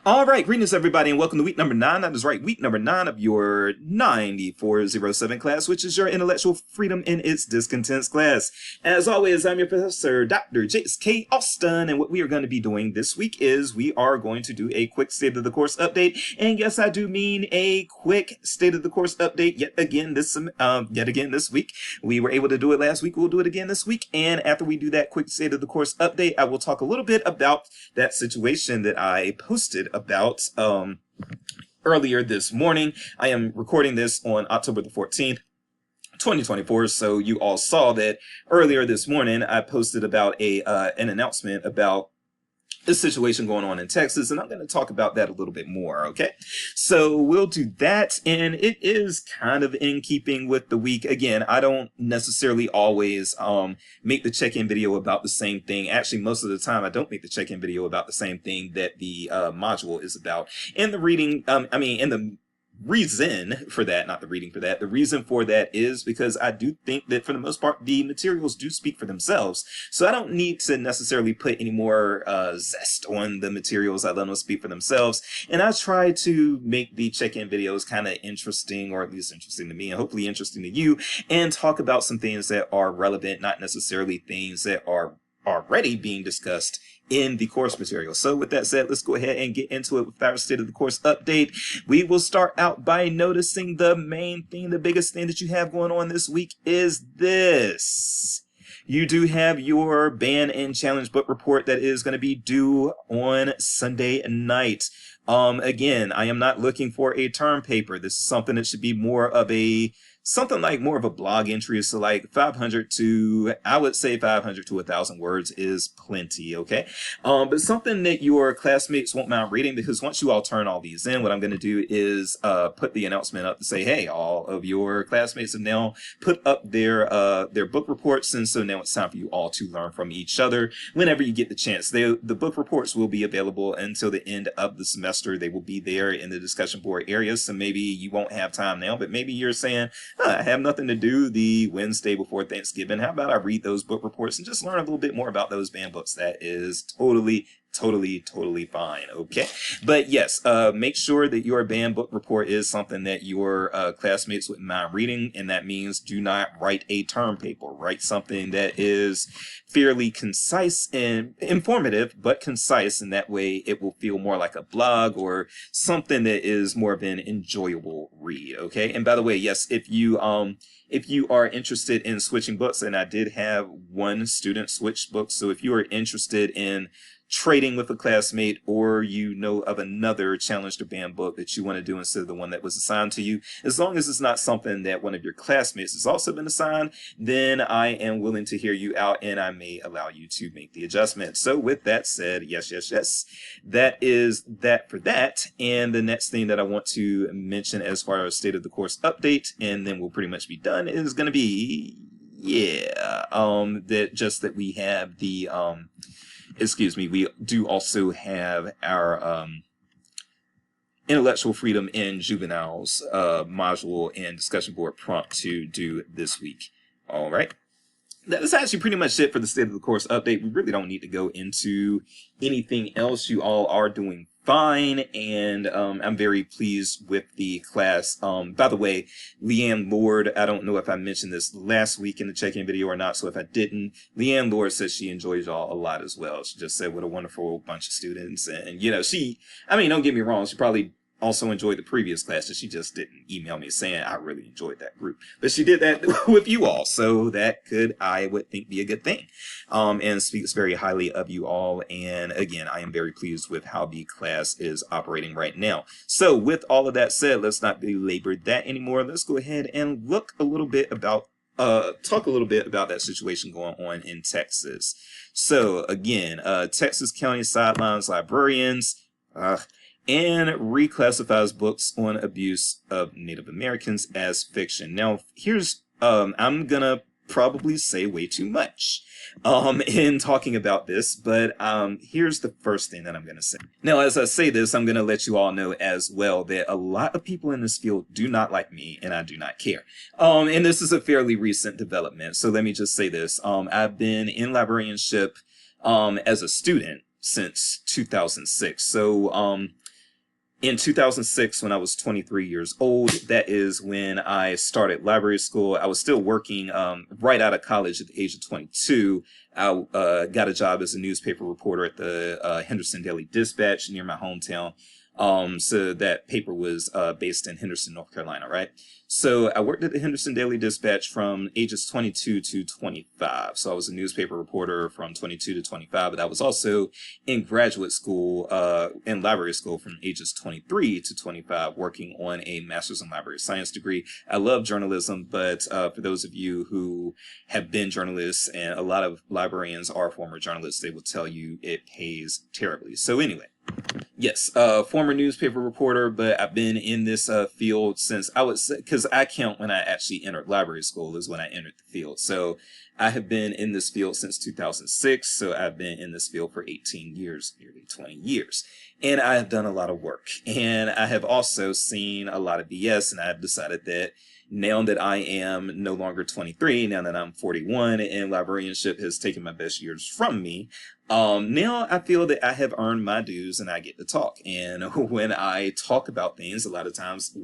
All right, greetings everybody, and welcome to week number 9. That is right, week number 9 of your 9407 class, which is your intellectual freedom in its discontents class. As always, I'm your professor, Dr. Jace K. Austin, and what we are going to be doing this week is we are going to do a quick state of the course update. And yes, I do mean a quick state of the course update yet again this week. We were able to do it last week. We'll do it again this week. And after we do that quick state of the course update, I will talk a little bit about that situation that I posted about earlier this morning. I am recording this on October the 14th. 2024. So you all saw that earlier this morning I posted about an announcement about the situation going on in Texas, and I'm going to talk about that a little bit more, okay? So we'll do that, and it is kind of in keeping with the week. Again, I don't necessarily always make the check-in video about the same thing. Actually, most of the time, I don't make the check-in video about the same thing that the module is about. And the reading, in the reason for that, not the reading for that, the reason for that is because I do think that for the most part the materials do speak for themselves, so I don't need to necessarily put any more zest on the materials. I let them speak for themselves, and I try to make the check-in videos kind of interesting, or at least interesting to me and hopefully interesting to you, and talk about some things that are relevant, not necessarily things that are already being discussed in the course material. So with that said, let's go ahead and get into it with our state of the course update. We will start out by noticing the main thing, the biggest thing that you have going on this week is this. You do have your Ban and Challenge book report that is going to be due on Sunday night. Again, I am not looking for a term paper. This is something that should be more of a blog entry. So like 500 to 1,000 words is plenty, okay? But something that your classmates won't mind reading, because once you all turn all these in, what I'm going to do is put the announcement up to say, hey, all of your classmates have now put up their book reports, and so now it's time for you all to learn from each other whenever you get the chance. The book reports will be available until the end of the semester. They will be there in the discussion board area, so maybe you won't have time now, but maybe you're saying, I have nothing to do the Wednesday before Thanksgiving. How about I read those book reports and just learn a little bit more about those banned books? That is totally fine, okay? But yes, make sure that your banned book report is something that your classmates wouldn't mind reading, and that means do not write a term paper. Write something that is fairly concise and informative, but concise, and that way it will feel more like a blog or something that is more of an enjoyable read, okay? And by the way, yes, if you are interested in switching books, and I did have one student switch books, so if you are interested in trading with a classmate, or you know of another challenged or banned book that you want to do instead of the one that was assigned to you, as long as it's not something that one of your classmates has also been assigned, then I am willing to hear you out, and I may allow you to make the adjustment. So with that said, yes, that is that for that. And the next thing that I want to mention as far as state of the course update, and then we'll pretty much be done, is going to be, that we have the we do also have our intellectual freedom in juveniles module and discussion board prompt to do this week. All right. That is actually pretty much it for the state of the course update. We really don't need to go into anything else. You all are doing fine, and I'm very pleased with the class. By the way, Leanne Lord, I don't know if I mentioned this last week in the check-in video or not, so if I didn't, Leanne Lord says she enjoys y'all a lot as well. She just said what a wonderful bunch of students, and don't get me wrong, she probably also enjoyed the previous class, and she just didn't email me saying I really enjoyed that group, but she did that with you all, so that could, I would think, be a good thing, and speaks very highly of you all. And again, I am very pleased with how the class is operating right now. So with all of that said, let's not belabor that anymore. Let's go ahead and look a little bit about talk a little bit about that situation going on in Texas. So again, Texas County sidelines librarians and reclassifies books on abuse of Native Americans as fiction. Now, here's, I'm gonna probably say way too much in talking about this, but here's the first thing that I'm gonna say. Now, as I say this, I'm gonna let you all know as well that a lot of people in this field do not like me, and I do not care. And this is a fairly recent development, so let me just say this. I've been in librarianship as a student since 2006. So In 2006, when I was 23 years old, that is when I started library school. I was still working right out of college at the age of 22. I got a job as a newspaper reporter at the Henderson Daily Dispatch near my hometown. So that paper was based in Henderson, North Carolina, right? So I worked at the Henderson Daily Dispatch from ages 22 to 25. So I was a newspaper reporter from 22 to 25, but I was also in graduate school, in library school from ages 23 to 25, working on a master's in library science degree. I love journalism, but for those of you who have been journalists, and a lot of librarians are former journalists, they will tell you it pays terribly. So anyway, yes, former newspaper reporter, but I've been in this field since I would say, because I count when I actually entered library school is when I entered the field. So I have been in this field since 2006. So I've been in this field for 18 years, nearly 20 years. And I have done a lot of work. And I have also seen a lot of BS. And I've decided that now that I am no longer 23, now that I'm 41, and librarianship has taken my best years from me, now I feel that I have earned my dues and I get to talk. And when I talk about things, a lot of times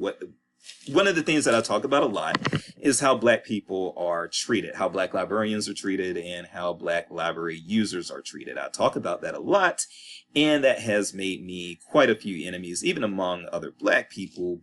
one of the things that I talk about a lot is how Black people are treated, how Black librarians are treated, and how Black library users are treated. I talk about that a lot, and that has made me quite a few enemies, even among other Black people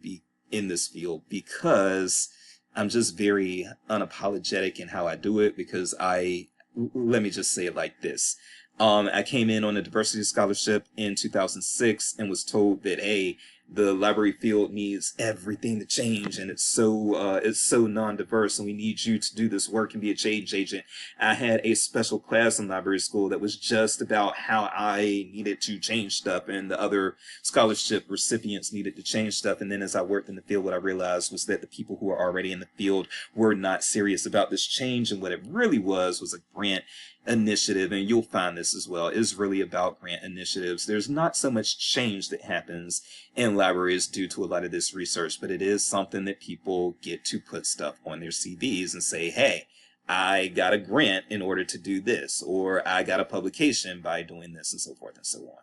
in this field, because I'm just very unapologetic in how I do it, because let me just say it like this. I came in on a diversity scholarship in 2006 and was told that, hey, the library field needs everything to change, and it's so non-diverse, and we need you to do this work and be a change agent. I had a special class in library school that was just about how I needed to change stuff, and the other scholarship recipients needed to change stuff. And then as I worked in the field, what I realized was that the people who were already in the field were not serious about this change, and what it really was a grant initiative, and you'll find this as well, is really about grant initiatives. There's not so much change that happens in libraries due to a lot of this research, but it is something that people get to put stuff on their CVs and say, hey, I got a grant in order to do this, or I got a publication by doing this, and so forth and so on.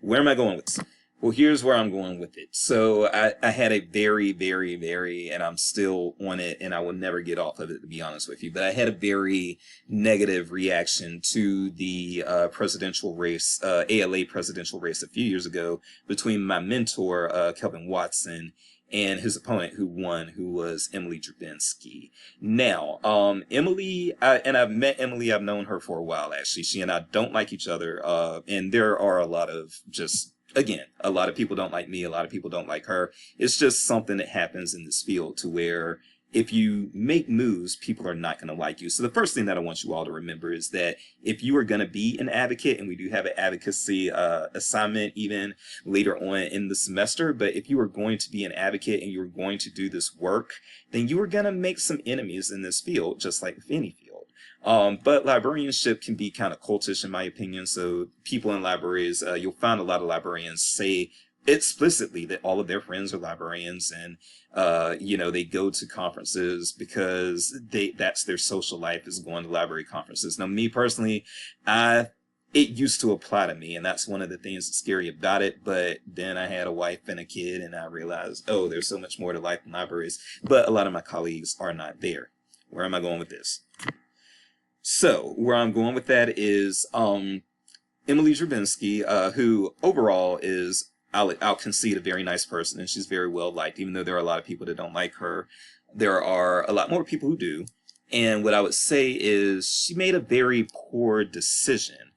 Where am I going with this? Well, here's where I'm going with it. So I had a very, very, very, and I'm still on it, and I will never get off of it, to be honest with you, but I had a very negative reaction to the presidential race, ALA presidential race a few years ago between my mentor, Kelvin Watson, and his opponent who won, who was Emily Drabinski. Now, Emily, and I've met Emily, I've known her for a while, actually. She and I don't like each other, and there are a lot of again, a lot of people don't like me, a lot of people don't like her. It's just something that happens in this field, to where if you make moves, people are not going to like you. So the first thing that I want you all to remember is that if you are going to be an advocate, and we do have an advocacy assignment even later on in the semester, but if you are going to be an advocate and you're going to do this work, then you are going to make some enemies in this field, just like with any field. But librarianship can be kind of cultish, in my opinion. So people in libraries, you'll find a lot of librarians say explicitly that all of their friends are librarians, and they go to conferences because that's their social life, is going to library conferences. Now, me personally, it used to apply to me, and that's one of the things that's scary about it. But then I had a wife and a kid, and I realized, oh, there's so much more to life than libraries. But a lot of my colleagues are not there. Where am I going with this? So where I'm going with that is Emily Drabinski, who overall is, I'll concede, a very nice person, and she's very well liked, even though there are a lot of people that don't like her. There are a lot more people who do. And what I would say is she made a very poor decision.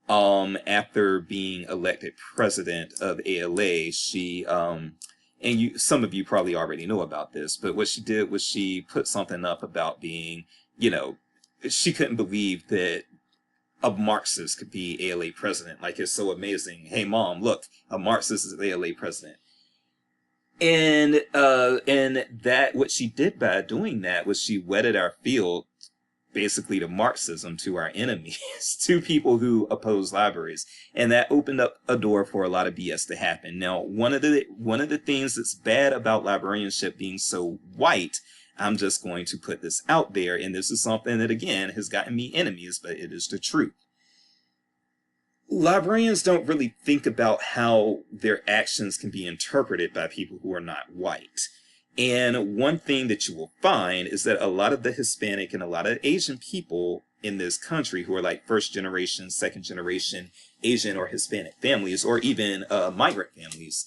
After being elected president of ALA, she, some of you probably already know about this, but what she did was she put something up about being, she couldn't believe that a Marxist could be ALA president. Like, it's so amazing. Hey, Mom, look, a Marxist is ALA president. And that, what she did by doing that was she wedded our field basically to Marxism, to our enemies, to people who oppose libraries. And that opened up a door for a lot of BS to happen. Now, one of the things that's bad about librarianship being so white, I'm just going to put this out there, and this is something that, again, has gotten me enemies, but it is the truth. librarians don't really think about how their actions can be interpreted by people who are not white. And one thing that you will find is that a lot of the Hispanic and a lot of Asian people in this country who are like first generation, second generation Asian or Hispanic families, or even migrant families,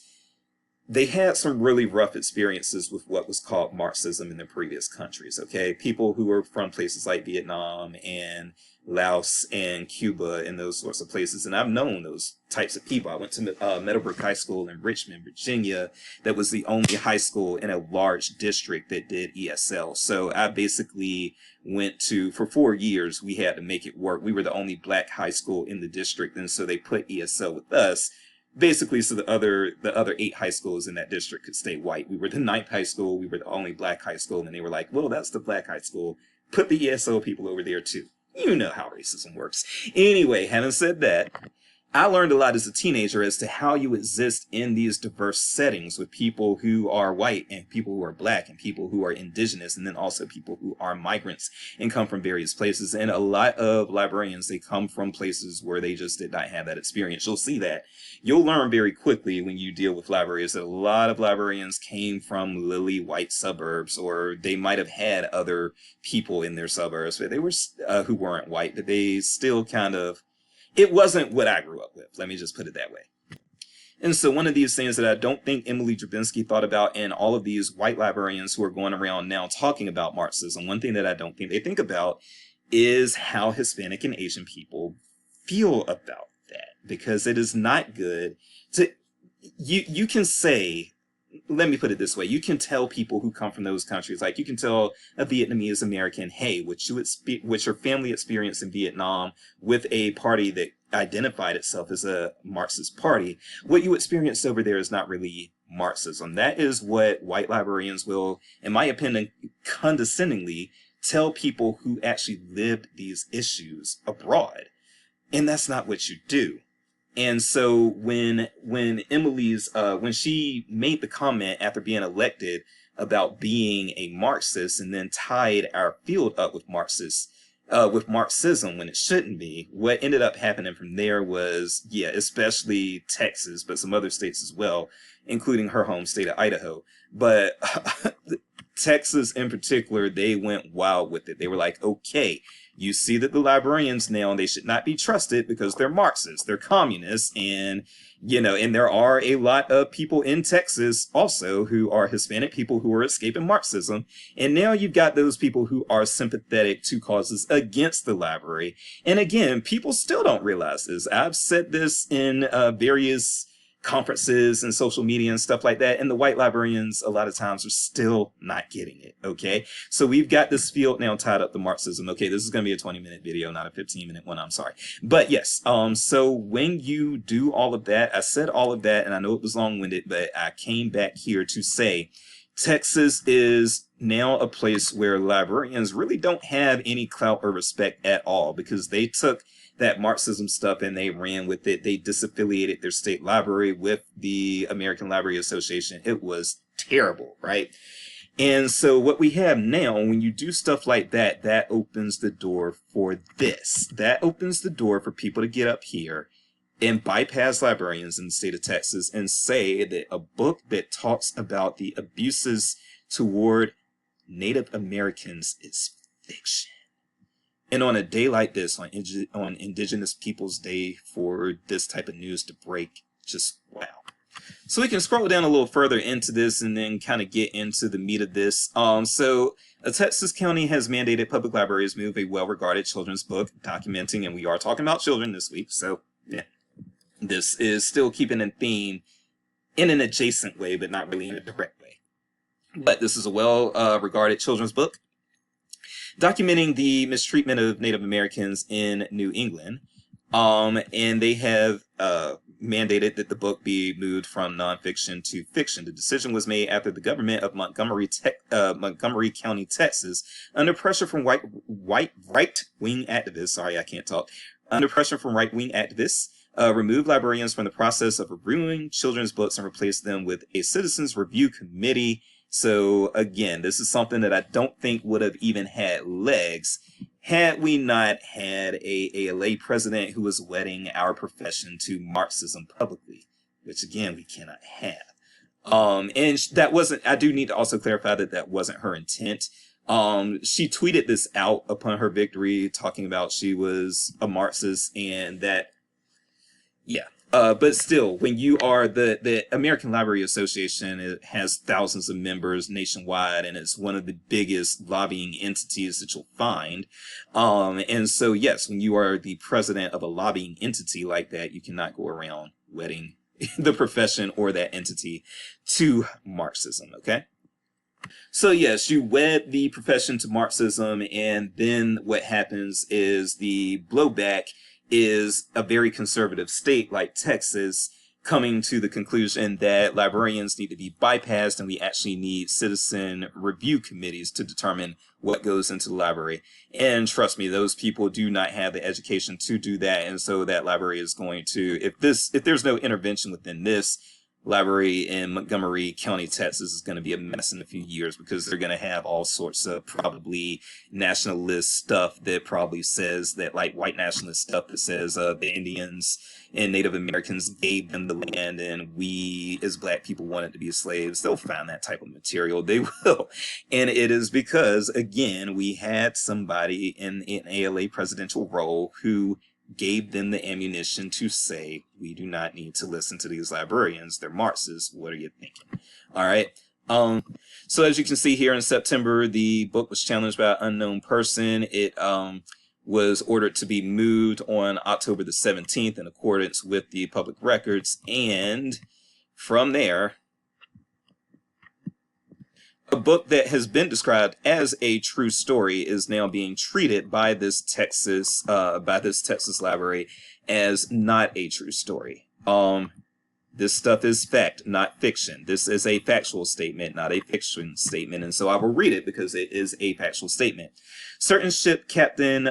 they had some really rough experiences with what was called Marxism in their previous countries. Okay, people who were from places like Vietnam and Laos and Cuba and those sorts of places, and I've known those types of people. I went to Meadowbrook High School in Richmond, Virginia. That was the only high school in a large district that did ESL. So I basically went to, for 4 years, we had to make it work. We were the only black high school in the district, and so they put ESL with us basically so the other 8 high schools in that district could stay white. We were the 9th high school. We were the only black high school. And they were like, well, that's the black high school. Put the ESL people over there too. You know how racism works. Anyway, having said that, I learned a lot as a teenager as to how you exist in these diverse settings with people who are white and people who are black and people who are indigenous, and then also people who are migrants and come from various places. And a lot of librarians, they come from places where they just did not have that experience. You'll see that. You'll learn very quickly when you deal with librarians that a lot of librarians came from lily white suburbs, or they might have had other people in their suburbs, but they were who weren't white, but they still kind of, it wasn't what I grew up with. Let me just put it that way. And so one of these things that I don't think Emily Drabinski thought about, and all of these white librarians who are going around now talking about Marxism, one thing that I don't think they think about is how Hispanic and Asian people feel about that. Because it is not good to, you can say, let me put it this way. You can tell people who come from those countries, like you can tell a Vietnamese American, hey, what your family experienced in Vietnam with a party that identified itself as a Marxist party, what you experienced over there is not really Marxism. That is what white librarians will, in my opinion, condescendingly tell people who actually lived these issues abroad. And that's not what you do. And so when Emily's when she made the comment after being elected about being a Marxist and then tied our field up with Marxism when it shouldn't be, what ended up happening from there was, yeah, especially Texas, but some other states as well, including her home state of Idaho. But Texas in particular, they went wild with it. They were like, okay, you see that the librarians now, they should not be trusted because they're Marxists, they're communists, and, you know, and there are a lot of people in Texas also who are Hispanic people who are escaping Marxism. And now you've got those people who are sympathetic to causes against the library. And again, people still don't realize this. I've said this in various conferences and social media and stuff like that, and the white librarians a lot of times are still not getting it. Okay, so we've got this field now tied up to Marxism. Okay, this is going to be a 20-minute video, not a 15-minute one, I'm sorry. But yes, so when you do all of that, I said all of that, and I know it was long-winded, but I came back here to say Texas is now a place where librarians really don't have any clout or respect at all, because they took that Marxism stuff and they ran with it. They disaffiliated their state library with the American Library Association. It was terrible, right? And so what we have now, when you do stuff like that, that opens the door for this. That opens the door for people to get up here and bypass librarians in the state of Texas and say that a book that talks about the abuses toward Native Americans is fiction. And on a day like this, on Indigenous Peoples Day, for this type of news to break, just wow. So we can scroll down a little further into this and then kind of get into the meat of this. So a Texas county has mandated public libraries move a well-regarded children's book documenting, and we are talking about children this week, so yeah. This is still keeping a theme in an adjacent way, but not really in a direct way. But this is a well-regarded children's book documenting the mistreatment of Native Americans in New England. And they have mandated that the book be moved from nonfiction to fiction. The decision was made after the government of Montgomery County, Texas, under pressure from right-wing activists, sorry, I can't talk, under pressure from right-wing activists, removed librarians from the process of reviewing children's books and replaced them with a citizens review committee. So again, this is something that I don't think would have even had legs had we not had a ALA president who was wedding our profession to Marxism publicly, which again we cannot have. And that wasn't, I do need to also clarify that that wasn't her intent. She tweeted this out upon her victory, talking about she was a Marxist and that, yeah. But still, when you are the American Library Association, it has thousands of members nationwide, and it's one of the biggest lobbying entities that you'll find. And so, yes, when you are the president of a lobbying entity like that, you cannot go around wedding the profession or that entity to Marxism, okay? So yes, you wed the profession to Marxism, and then what happens is the blowback is a very conservative state like Texas coming to the conclusion that librarians need to be bypassed and we actually need citizen review committees to determine what goes into the library. And trust me, those people do not have the education to do that. And so that library is going to, if there's no intervention within this, library in Montgomery County, Texas is going to be a mess in a few years because they're going to have all sorts of probably nationalist stuff that probably says that, like white nationalist stuff that says the Indians and Native Americans gave them the land and we as black people wanted to be slaves. They'll find that type of material. They will. And it is because, again, we had somebody in an ALA presidential role who gave them the ammunition to say, we do not need to listen to these librarians. They're Marxists. What are you thinking? All right. So as you can see here in September, the book was challenged by an unknown person. It was ordered to be moved on October the 17th in accordance with the public records. And from there, a book that has been described as a true story is now being treated by this Texas library as not a true story. This stuff is fact, not fiction. This is a factual statement, not a fiction statement. And so I will read it because it is a factual statement. Certain ship captain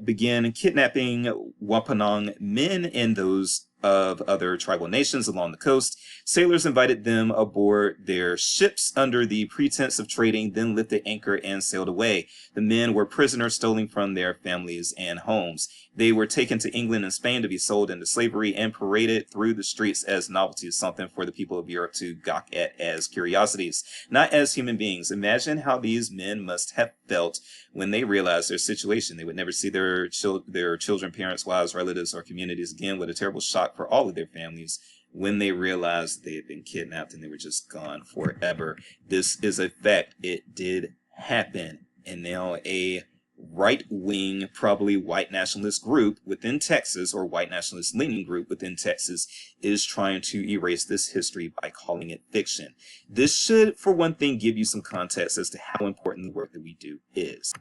began kidnapping Wampanoag men and those of other tribal nations along the coast. Sailors invited them aboard their ships under the pretense of trading, then lifted anchor and sailed away. The men were prisoners stolen from their families and homes. They were taken to England and Spain to be sold into slavery and paraded through the streets as novelties, something for the people of Europe to gawk at as curiosities, not as human beings. Imagine how these men must have felt when they realized their situation. They would never see their children, parents, wives, relatives, or communities again. What a terrible shock for all of their families when they realized they had been kidnapped and they were just gone forever. This is a fact. It did happen. And now a right-wing, probably white nationalist group within Texas, or white nationalist leaning group within Texas, is trying to erase this history by calling it fiction. This should, for one thing, give you some context as to how important the work that we do is.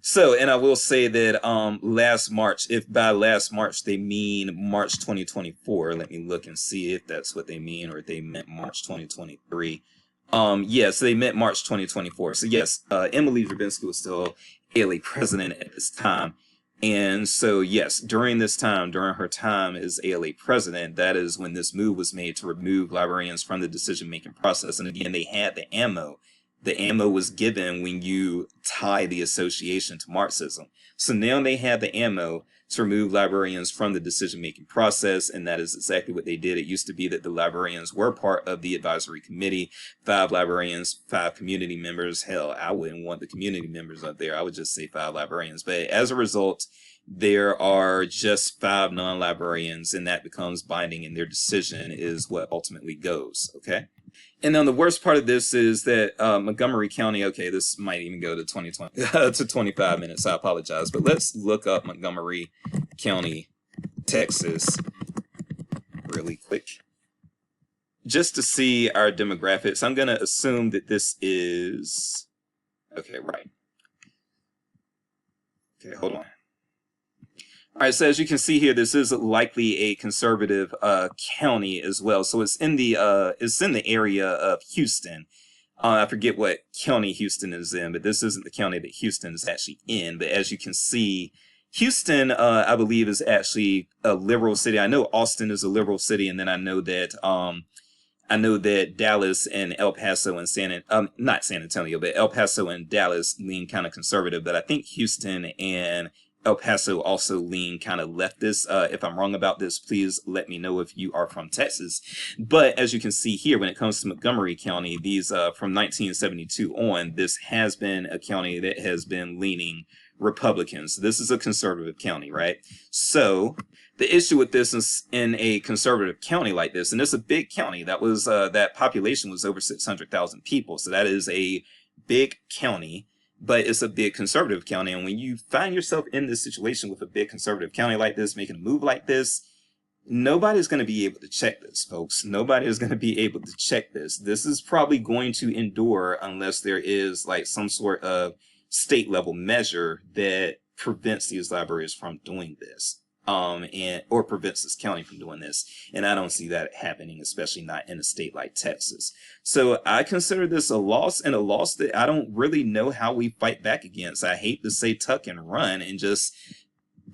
So, and I will say that last March, if by last March they mean March 2024, let me look and see if that's what they mean, or if they meant March 2023. Yes, they meant March 2024. So yes, Emily Drabinski was still ALA president at this time. And so, yes, during her time as ALA president, that is when this move was made to remove librarians from the decision-making process. And again, they had the ammo. The ammo was given when you tie the association to Marxism. So now they have the ammo to remove librarians from the decision-making process, and that is exactly what they did. It used to be that the librarians were part of the advisory committee, 5 librarians, 5 community members. Hell, I wouldn't want the community members up there. I would just say 5 librarians. But as a result, there are just 5 non-librarians, and that becomes binding, and their decision is what ultimately goes, okay? And then the worst part of this is that Montgomery County, okay, this might even go to 25 minutes, I apologize, but let's look up Montgomery County, Texas, really quick, just to see our demographics. I'm going to assume that this is, okay, right. Okay, hold on. All right, so as you can see here, this is likely a conservative county as well. So it's in the area of Houston. I forget what county Houston is in, but this isn't the county that Houston is actually in. But as you can see, Houston, I believe, is actually a liberal city. I know Austin is a liberal city, and then I know that I know that Dallas and El Paso and not San Antonio, but El Paso and Dallas lean kind of conservative, but I think Houston and El Paso also lean kind of leftist. If I'm wrong about this, please let me know if you are from Texas. But as you can see here, when it comes to Montgomery County, these from 1972 on, this has been a county that has been leaning Republicans. This is a conservative county, right? So the issue with this is in a conservative county like this, and it's a big county. That was that population was over 600,000 people, so that is a big county, but it's a big conservative county. And when you find yourself in this situation with a big conservative county like this, making a move like this, nobody's going to be able to check this, folks. Nobody is going to be able to check this. This is probably going to endure unless there is like some sort of state level measure that prevents these libraries from doing this. Or prevents this county from doing this. And I don't see that happening, especially not in a state like Texas. So I consider this a loss, and a loss that I don't really know how we fight back against. I hate to say tuck and run and just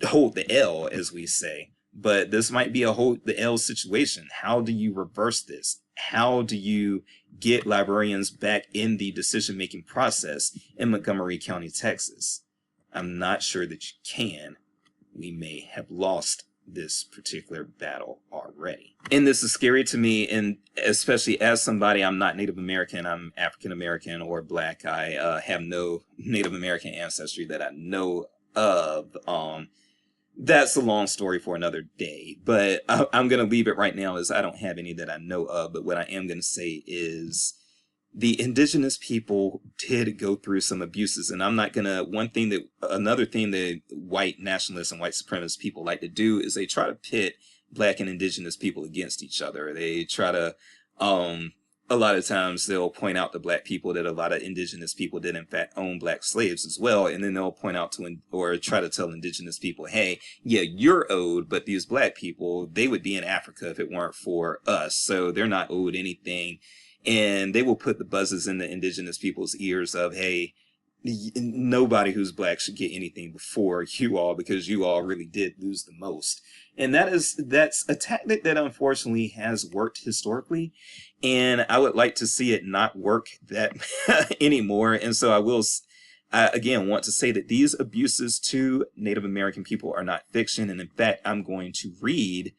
hold the L, as we say, but this might be a hold the L situation. How do you reverse this? How do you get librarians back in the decision-making process in Montgomery County, Texas? I'm not sure that you can. We may have lost this particular battle already. And this is scary to me, and especially as somebody, I'm not Native American, I'm African American or Black. I have no Native American ancestry that I know of. That's a long story for another day, but I'm going to leave it right now as I don't have any that I know of. But what I am going to say is the indigenous people did go through some abuses, and I'm not gonna, another thing that white nationalists and white supremacist people like to do is they try to pit Black and indigenous people against each other. They try to, a lot of times they'll point out to Black people that a lot of indigenous people did in fact own Black slaves as well, and then they'll point out to, or try to tell indigenous people, hey, yeah, you're owed, but these Black people, they would be in Africa if it weren't for us, so they're not owed anything. And they will put the buzzes in the indigenous people's ears of, hey, nobody who's Black should get anything before you all, because you all really did lose the most. And that's a tactic that unfortunately has worked historically. And I would like to see it not work that anymore. And so I again want to say that these abuses to Native American people are not fiction. And in fact, I'm going to read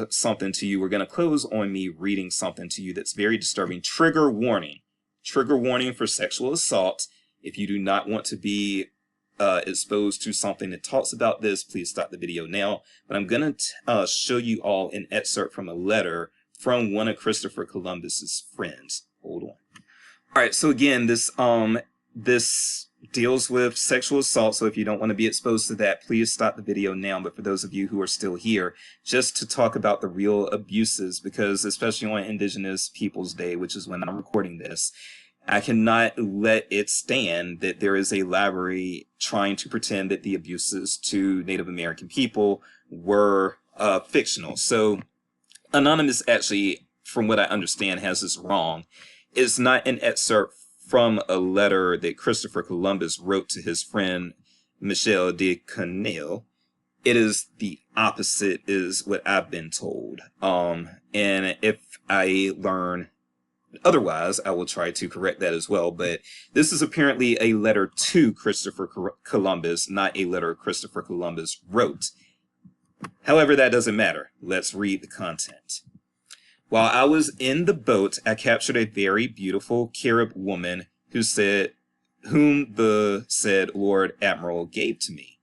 something to you. We're going to close on me reading something to you that's very disturbing. Trigger warning. Trigger warning for sexual assault. If you do not want to be exposed to something that talks about this, please stop the video now. But I'm going to show you all an excerpt from a letter from one of Christopher Columbus's friends. Hold on. All right. So again, this deals with sexual assault, so if you don't want to be exposed to that, please stop the video now. But for those of you who are still here, just to talk about the real abuses, because especially on Indigenous Peoples Day, which is when I'm recording this, I cannot let it stand that there is a library trying to pretend that the abuses to Native American people were fictional. So Anonymous actually, from what I understand, has this wrong. It's not an excerpt from a letter that Christopher Columbus wrote to his friend Michel de Corneille. It is the opposite, is what I've been told. And if I learn otherwise, I will try to correct that as well. But this is apparently a letter to Christopher Columbus, not a letter Christopher Columbus wrote. However, that doesn't matter. Let's read the content. While I was in the boat, I captured a very beautiful Carib woman whom the said Lord Admiral gave to me.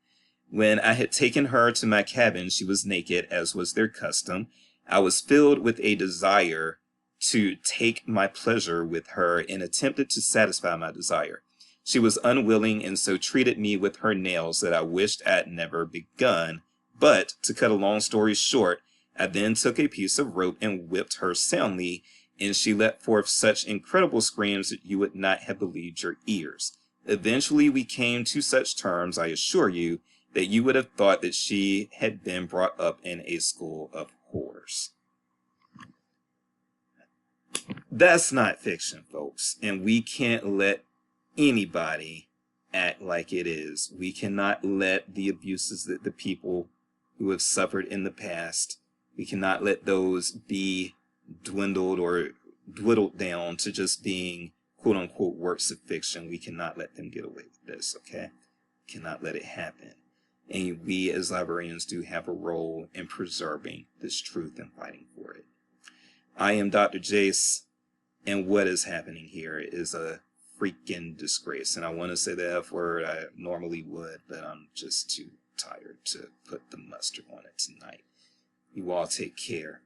When I had taken her to my cabin, she was naked, as was their custom. I was filled with a desire to take my pleasure with her and attempted to satisfy my desire. She was unwilling and so treated me with her nails that I wished I'd never begun. But, to cut a long story short, I then took a piece of rope and whipped her soundly, and she let forth such incredible screams that you would not have believed your ears. Eventually we came to such terms, I assure you, that you would have thought that she had been brought up in a school of horrors. That's not fiction, folks, and we can't let anybody act like it is. We cannot let the abuses that the people who have suffered in the past, we cannot let those be dwindled or dwittled down to just being quote unquote works of fiction. We cannot let them get away with this, okay? Cannot let it happen. And we as librarians do have a role in preserving this truth and fighting for it. I am Dr. Jace, and what is happening here is a freaking disgrace. And I want to say the F word, I normally would, but I'm just too tired to put the mustard on it tonight. You all take care.